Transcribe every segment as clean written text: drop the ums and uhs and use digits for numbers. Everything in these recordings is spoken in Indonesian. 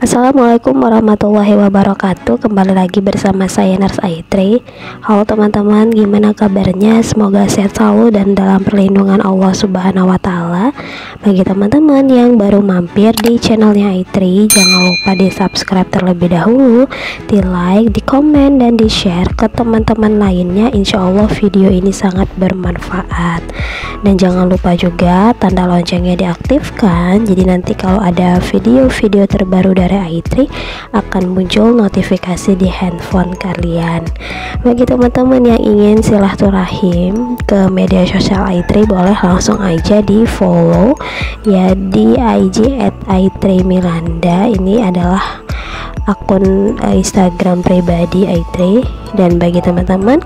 Assalamualaikum warahmatullahi wabarakatuh. Kembali lagi bersama saya Nurse Aitri. Halo teman-teman, gimana kabarnya? Semoga sehat selalu dan dalam perlindungan Allah Subhanahu wa Ta'ala. Bagi teman-teman yang baru mampir di channelnya Aitri, jangan lupa di subscribe terlebih dahulu, di like, di komen, dan di share ke teman-teman lainnya. Insya Allah video ini sangat bermanfaat. Dan jangan lupa juga tanda loncengnya diaktifkan, jadi nanti kalau ada video-video terbaru dari Aitri akan muncul notifikasi di handphone kalian. Bagi teman-teman yang ingin silaturahim ke media sosial Aitri, boleh langsung aja di follow ya di IG @aitrimilanda. Ini adalah akun Instagram pribadi Aitri. Dan bagi teman-teman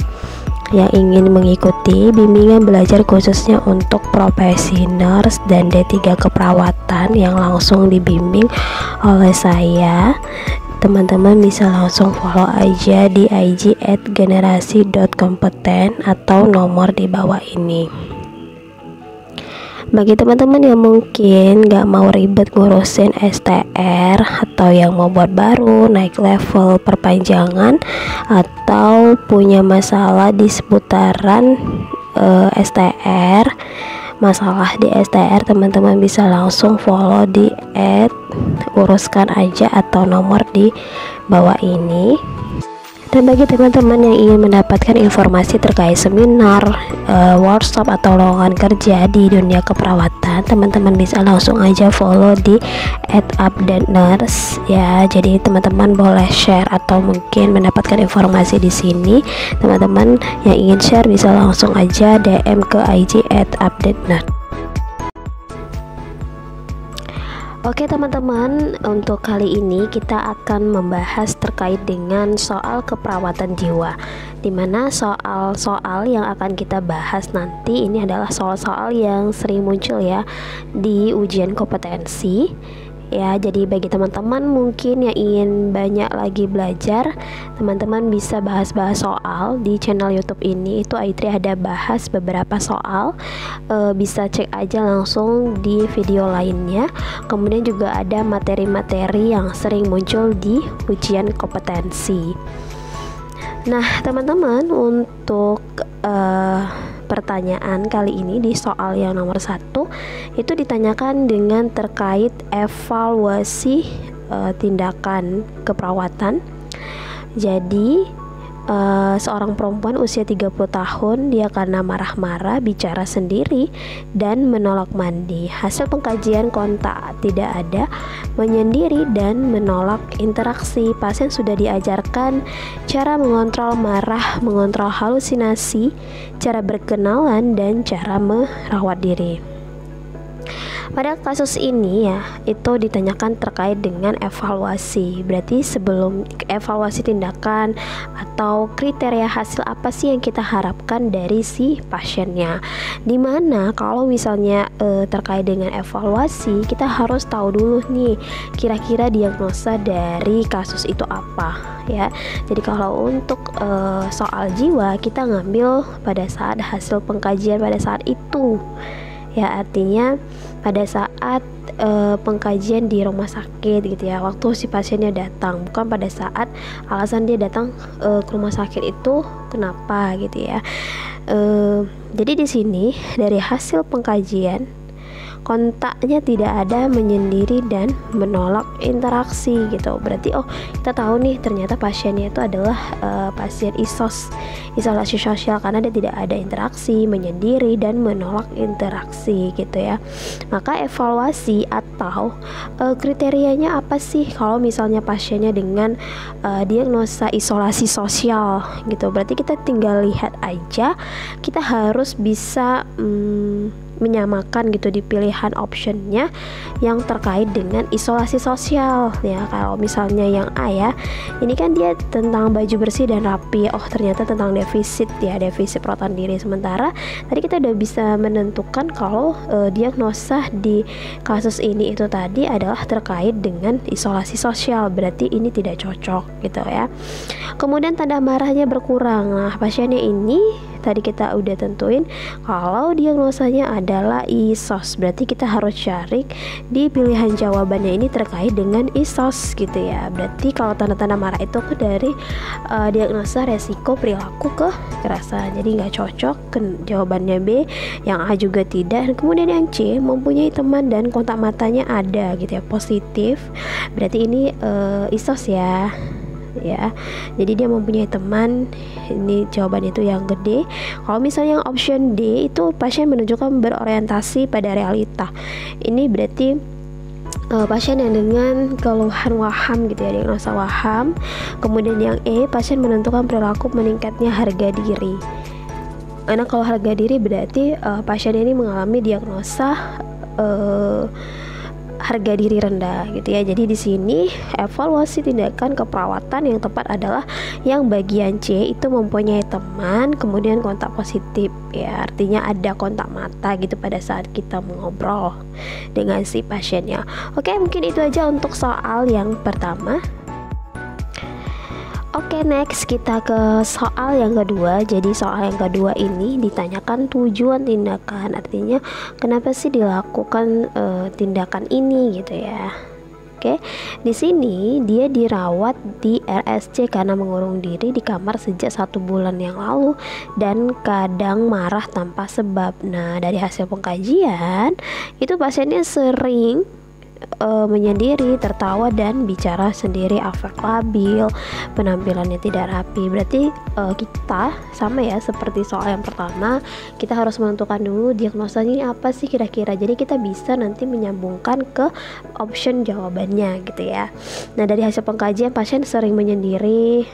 yang ingin mengikuti bimbingan belajar khususnya untuk profesi nurse dan D3 keperawatan yang langsung dibimbing oleh saya, teman-teman bisa langsung follow aja di IG @generasi.kompeten atau nomor di bawah ini. Bagi teman-teman yang mungkin gak mau ribet ngurusin STR atau yang mau buat baru, naik level perpanjangan, atau punya masalah di seputaran STR, masalah di STR, teman-teman bisa langsung follow di @uruskan aja atau nomor di bawah ini. Dan bagi teman-teman yang ingin mendapatkan informasi terkait seminar, workshop atau lowongan kerja di dunia keperawatan, teman-teman bisa langsung aja follow di @updatenurse ya. Jadi teman-teman boleh share atau mungkin mendapatkan informasi di sini. Teman-teman yang ingin share bisa langsung aja DM ke IG @updatenurse. Oke teman-teman, untuk kali ini kita akan membahas terkait dengan soal keperawatan jiwa, dimana soal-soal yang akan kita bahas nanti ini adalah soal-soal yang sering muncul ya di ujian kompetensi ya. Jadi bagi teman-teman mungkin yang ingin banyak lagi belajar, teman-teman bisa bahas-bahas soal di channel YouTube ini. Itu Aitri ada bahas beberapa soal, bisa cek aja langsung di video lainnya. Kemudian juga ada materi-materi yang sering muncul di ujian kompetensi. Nah teman-teman, untuk pertanyaan kali ini di soal yang nomor 1 itu ditanyakan dengan terkait evaluasi tindakan keperawatan. Jadi seorang perempuan usia 30 tahun, dia karena marah-marah, bicara sendiri, dan menolak mandi. Hasil pengkajian kontak tidak ada, menyendiri, dan menolak interaksi. Pasien sudah diajarkan cara mengontrol marah, mengontrol halusinasi, cara berkenalan, dan cara merawat diri. Pada kasus ini ya, itu ditanyakan terkait dengan evaluasi. Berarti sebelum evaluasi tindakan atau kriteria hasil apa sih yang kita harapkan dari si pasiennya. Dimana kalau misalnya terkait dengan evaluasi, kita harus tahu dulu nih kira-kira diagnosa dari kasus itu apa ya. Jadi kalau untuk soal jiwa, kita ngambil pada saat hasil pengkajian pada saat itu ya, artinya pada saat pengkajian di rumah sakit gitu ya, waktu si pasiennya datang, bukan pada saat alasan dia datang ke rumah sakit itu kenapa gitu ya. Jadi di sini dari hasil pengkajian kontaknya tidak ada, menyendiri, dan menolak interaksi gitu. Berarti kita tahu nih ternyata pasiennya itu adalah pasien isolasi sosial karena dia tidak ada interaksi, menyendiri, dan menolak interaksi gitu ya. Maka evaluasi atau kriterianya apa sih kalau misalnya pasiennya dengan diagnosa isolasi sosial gitu. Berarti kita tinggal lihat aja, kita harus bisa menyamakan gitu di pilihan optionnya yang terkait dengan isolasi sosial ya. Kalau misalnya yang A ya, ini kan dia tentang baju bersih dan rapi, ternyata tentang defisit ya, defisit proton diri. Sementara tadi kita udah bisa menentukan kalau diagnosa di kasus ini itu tadi adalah terkait dengan isolasi sosial, berarti ini tidak cocok gitu ya. Kemudian tanda marahnya berkurang. Nah pasiennya ini tadi kita udah tentuin kalau diagnosanya adalah ISOS. Berarti kita harus cari di pilihan jawabannya ini terkait dengan ISOS gitu ya. Berarti kalau tanda-tanda marah itu dari diagnosa resiko perilaku kekerasan. Jadi nggak cocok jawabannya B, yang A juga tidak. Dan kemudian yang C, mempunyai teman dan kontak matanya ada gitu ya, positif. Berarti ini ISOS ya. Jadi dia mempunyai teman, ini jawaban itu yang gede. Kalau misalnya yang option D itu pasien menunjukkan berorientasi pada realita, ini berarti pasien yang dengan keluhan waham gitu ya, diagnosa waham. Kemudian yang E, pasien menentukan perilaku meningkatnya harga diri. Karena kalau harga diri berarti pasien ini mengalami diagnosa harga diri rendah gitu ya. Jadi di sini evaluasi tindakan keperawatan yang tepat adalah yang bagian C, itu mempunyai teman, kemudian kontak positif ya, artinya ada kontak mata gitu pada saat kita mengobrol dengan si pasiennya. Oke, mungkin itu aja untuk soal yang pertama. Oke, next kita ke soal yang kedua. Jadi soal yang kedua ini ditanyakan tujuan tindakan, artinya kenapa sih dilakukan tindakan ini gitu ya. Oke, di sini dia dirawat di RSC karena mengurung diri di kamar sejak 1 bulan yang lalu dan kadang marah tanpa sebab. Nah, dari hasil pengkajian itu pasiennya sering menyendiri, tertawa dan bicara sendiri, afek labil, penampilannya tidak rapi. Berarti kita sama ya seperti soal yang pertama, kita harus menentukan dulu diagnosanya ini apa sih kira-kira. Jadi kita bisa nanti menyambungkan ke option jawabannya gitu ya. Nah, dari hasil pengkajian pasien sering menyendiri,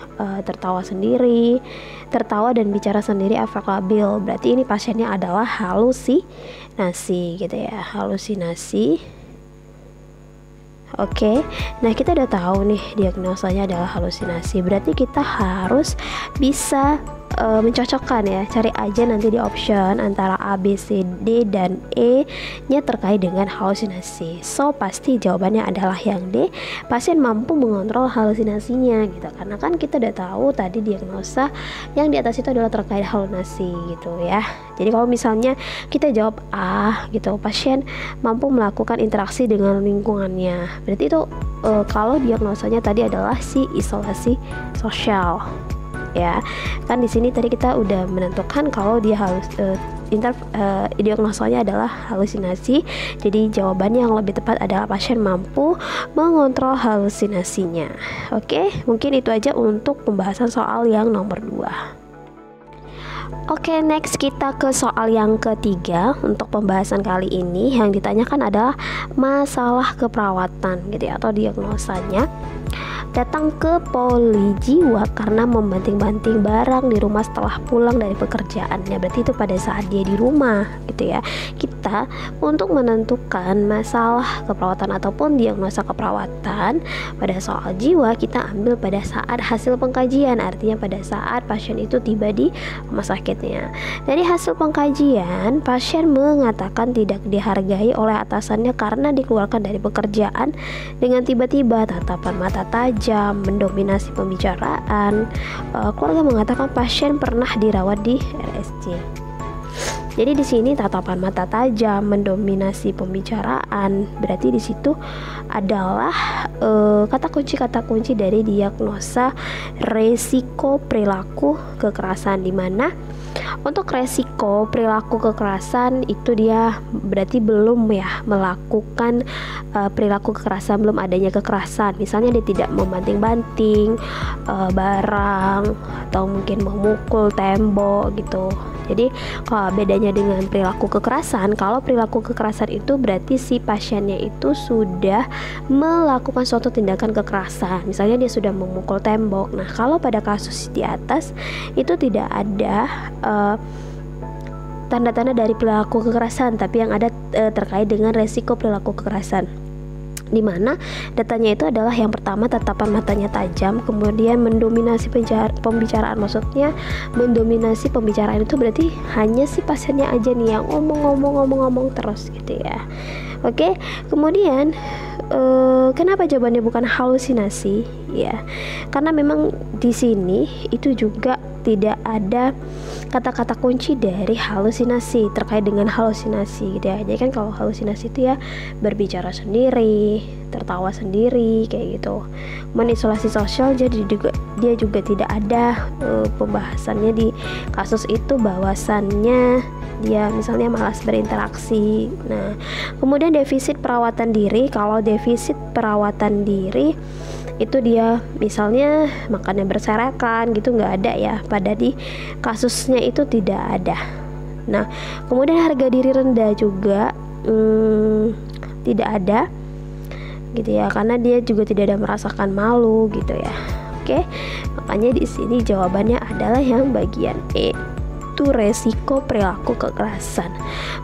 tertawa sendiri, tertawa dan bicara sendiri, afek labil. Berarti ini pasiennya adalah halusinasi gitu ya, halusinasi. Oke, nah kita udah tahu nih diagnosanya adalah halusinasi. Berarti kita harus bisa mencocokkan ya, cari aja nanti di option antara A, B, C, D, dan E nya terkait dengan halusinasi. So pasti jawabannya adalah yang D, pasien mampu mengontrol halusinasinya gitu. Karena kan kita udah tahu tadi diagnosa yang di atas itu adalah terkait halusinasi gitu ya. Jadi kalau misalnya kita jawab A gitu, pasien mampu melakukan interaksi dengan lingkungannya. Berarti itu kalau diagnosanya tadi adalah si isolasi sosial. Ya, kan di sini tadi kita udah menentukan kalau dia diagnosanya adalah halusinasi. Jadi jawabannya yang lebih tepat adalah pasien mampu mengontrol halusinasinya. Oke, mungkin itu aja untuk pembahasan soal yang nomor 2. Oke, next kita ke soal yang ketiga. Untuk pembahasan kali ini yang ditanyakan adalah masalah keperawatan gitu ya, atau diagnosanya datang ke poli jiwa karena membanting-banting barang di rumah setelah pulang dari pekerjaannya. Berarti itu pada saat dia di rumah gitu ya. Kita untuk menentukan masalah keperawatan ataupun diagnosa keperawatan pada soal jiwa, kita ambil pada saat hasil pengkajian, artinya pada saat pasien itu tiba di rumah sakitnya. Dari hasil pengkajian, pasien mengatakan tidak dihargai oleh atasannya karena dikeluarkan dari pekerjaan dengan tiba-tiba, tatapan mata tajam mendominasi pembicaraan. Keluarga mengatakan pasien pernah dirawat di RSC. Jadi di sini tatapan mata tajam mendominasi pembicaraan, berarti di situ adalah kata kunci dari diagnosa resiko perilaku kekerasan, di mana untuk resiko perilaku kekerasan itu dia berarti belum ya melakukan perilaku kekerasan, belum adanya kekerasan. Misalnya dia tidak membanting-banting barang atau mungkin memukul tembok gitu. Jadi kalau bedanya dengan perilaku kekerasan, kalau perilaku kekerasan itu berarti si pasiennya itu sudah melakukan suatu tindakan kekerasan. Misalnya dia sudah memukul tembok. Nah, kalau pada kasus di atas itu tidak ada tanda-tanda dari perilaku kekerasan, tapi yang ada terkait dengan resiko perilaku kekerasan, di mana datanya itu adalah yang pertama tatapan matanya tajam, kemudian mendominasi pembicaraan. Maksudnya mendominasi pembicaraan itu berarti hanya si pasiennya aja nih yang ngomong terus gitu ya. Oke, kemudian kenapa jawabannya bukan halusinasi? ya. Karena memang di sini itu juga tidak ada kata-kata kunci dari halusinasi, terkait dengan halusinasi gitu ya. Jadi kan kalau halusinasi itu ya berbicara sendiri, tertawa sendiri kayak gitu. Isolasi sosial jadi dia juga tidak ada pembahasannya di kasus itu, bahwasannya dia misalnya malas berinteraksi. Nah, kemudian defisit perawatan diri. Kalau defisit perawatan diri itu dia misalnya makannya berserakan gitu, nggak ada ya, pada di kasusnya itu tidak ada. Nah, kemudian harga diri rendah juga tidak ada gitu ya, karena dia juga tidak ada merasakan malu gitu ya. Oke, makanya di sini jawabannya adalah yang bagian E, itu resiko perilaku kekerasan.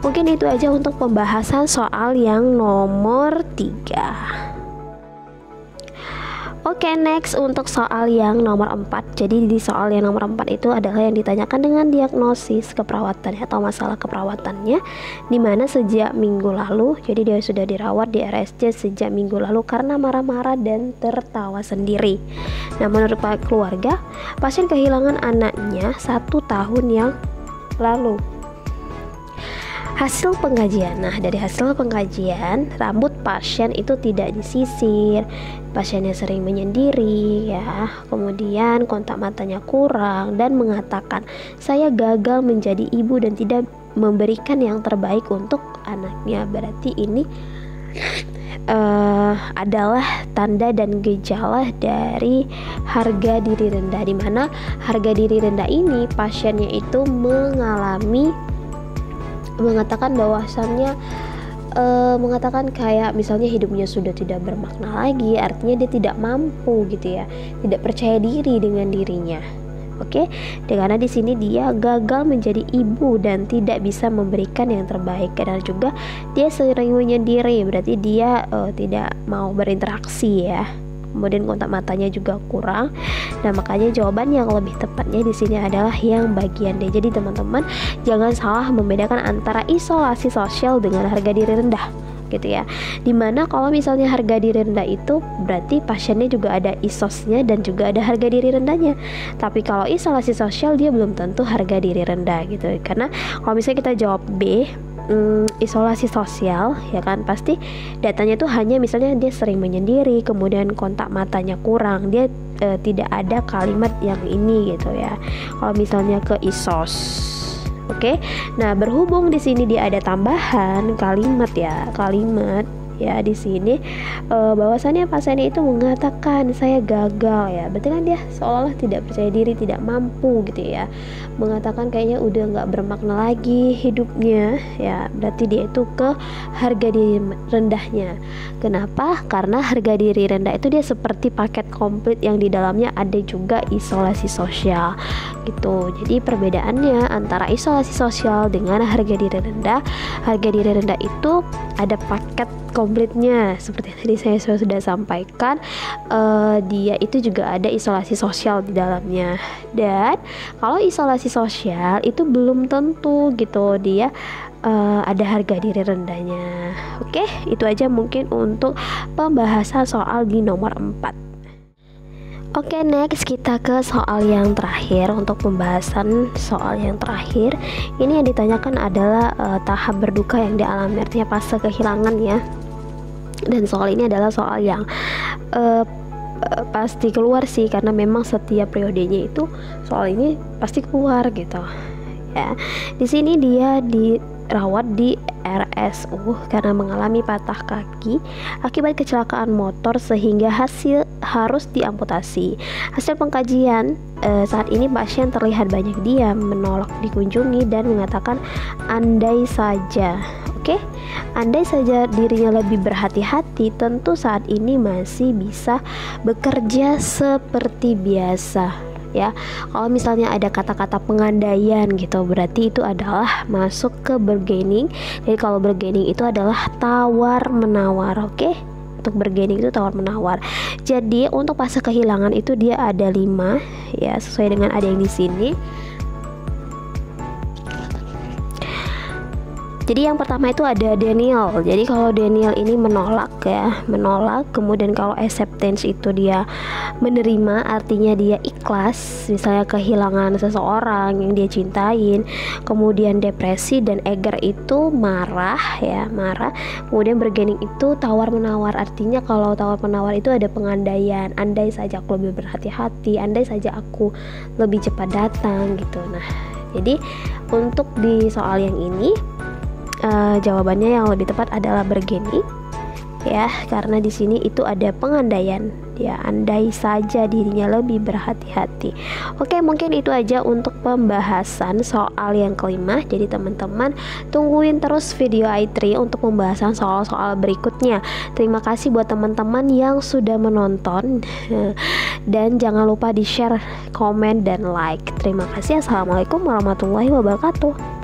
Mungkin itu aja untuk pembahasan soal yang nomor 3. Oke, next untuk soal yang nomor 4. Jadi di soal yang nomor 4 itu adalah yang ditanyakan dengan diagnosis keperawatannya atau masalah keperawatannya, dimana sejak minggu lalu, jadi dia sudah dirawat di RSC sejak minggu lalu karena marah-marah dan tertawa sendiri. Nah, menurut keluarga, pasien kehilangan anaknya 1 tahun yang lalu. Hasil pengkajian. Nah, dari hasil pengkajian, rambut pasien itu tidak disisir, pasiennya sering menyendiri ya, kemudian kontak matanya kurang, dan mengatakan saya gagal menjadi ibu dan tidak memberikan yang terbaik untuk anaknya. Berarti ini adalah tanda dan gejala dari harga diri rendah, di mana harga diri rendah ini pasiennya itu mengatakan bahwasannya mengatakan kayak misalnya hidupnya sudah tidak bermakna lagi, artinya dia tidak mampu gitu ya, tidak percaya diri dengan dirinya. Oke, karena di sini dia gagal menjadi ibu dan tidak bisa memberikan yang terbaik, karena juga dia sering menyendiri, berarti dia tidak mau berinteraksi ya. Kemudian kontak matanya juga kurang. Nah, makanya jawaban yang lebih tepatnya di sini adalah yang bagian D. Jadi teman-teman jangan salah membedakan antara isolasi sosial dengan harga diri rendah gitu ya. Dimana kalau misalnya harga diri rendah itu berarti pasiennya juga ada isosnya dan juga ada harga diri rendahnya. Tapi kalau isolasi sosial dia belum tentu harga diri rendah gitu. Karena kalau misalnya kita jawab B, isolasi sosial ya kan, pasti datanya tuh hanya misalnya dia sering menyendiri, kemudian kontak matanya kurang, dia tidak ada kalimat yang ini gitu ya. Kalau misalnya ke isos, oke. Nah, berhubung di sini dia ada tambahan kalimat ya di sini bahwasannya pasiennya itu mengatakan saya gagal ya, berarti kan dia seolah-olah tidak percaya diri, tidak mampu gitu ya, mengatakan kayaknya udah nggak bermakna lagi hidupnya ya, berarti dia itu ke harga diri rendahnya. Kenapa? Karena harga diri rendah itu dia seperti paket komplit yang di dalamnya ada juga isolasi sosial gitu. Jadi perbedaannya antara isolasi sosial dengan harga diri rendah itu ada paket komplitnya, seperti yang tadi saya sudah sampaikan, dia itu juga ada isolasi sosial di dalamnya. Dan kalau isolasi sosial itu belum tentu gitu dia ada harga diri rendahnya. Oke, itu aja mungkin untuk pembahasan soal di nomor 4. Oke, next kita ke soal yang terakhir. Untuk pembahasan soal yang terakhir ini yang ditanyakan adalah tahap berduka yang dialami, artinya fase kehilangan ya. Dan soal ini adalah soal yang pasti keluar sih, karena memang setiap periodenya itu soal ini pasti keluar gitu ya. Di sini dia dirawat di RSU karena mengalami patah kaki akibat kecelakaan motor sehingga harus diamputasi. Hasil pengkajian saat ini pasien terlihat banyak diam, menolak dikunjungi dan mengatakan andai saja. Oke, andai saja dirinya lebih berhati-hati, tentu saat ini masih bisa bekerja seperti biasa ya. Kalau misalnya ada kata-kata pengandaian gitu, berarti itu adalah masuk ke bargaining. Jadi kalau bargaining itu adalah tawar menawar. Oke, untuk bargaining itu tawar menawar. Jadi untuk fase kehilangan itu dia ada 5 ya, sesuai dengan ada yang di sini. Jadi yang pertama itu ada denial. Jadi kalau denial ini menolak ya, menolak. Kemudian kalau acceptance itu dia menerima, artinya dia ikhlas, misalnya kehilangan seseorang yang dia cintain. Kemudian depresi dan anger itu marah ya, marah. Kemudian bargaining itu tawar menawar, artinya kalau tawar menawar itu ada pengandaian. Andai saja aku lebih berhati-hati, andai saja aku lebih cepat datang gitu. Nah, jadi untuk di soal yang ini jawabannya yang lebih tepat adalah bargaining ya, karena di sini itu ada pengandaian ya, andai saja dirinya lebih berhati-hati. Oke, mungkin itu aja untuk pembahasan soal yang kelima. Jadi teman-teman tungguin terus video i3 untuk pembahasan soal-soal berikutnya. Terima kasih buat teman-teman yang sudah menonton dan jangan lupa di share, komen, dan like. Terima kasih. Assalamualaikum warahmatullahi wabarakatuh.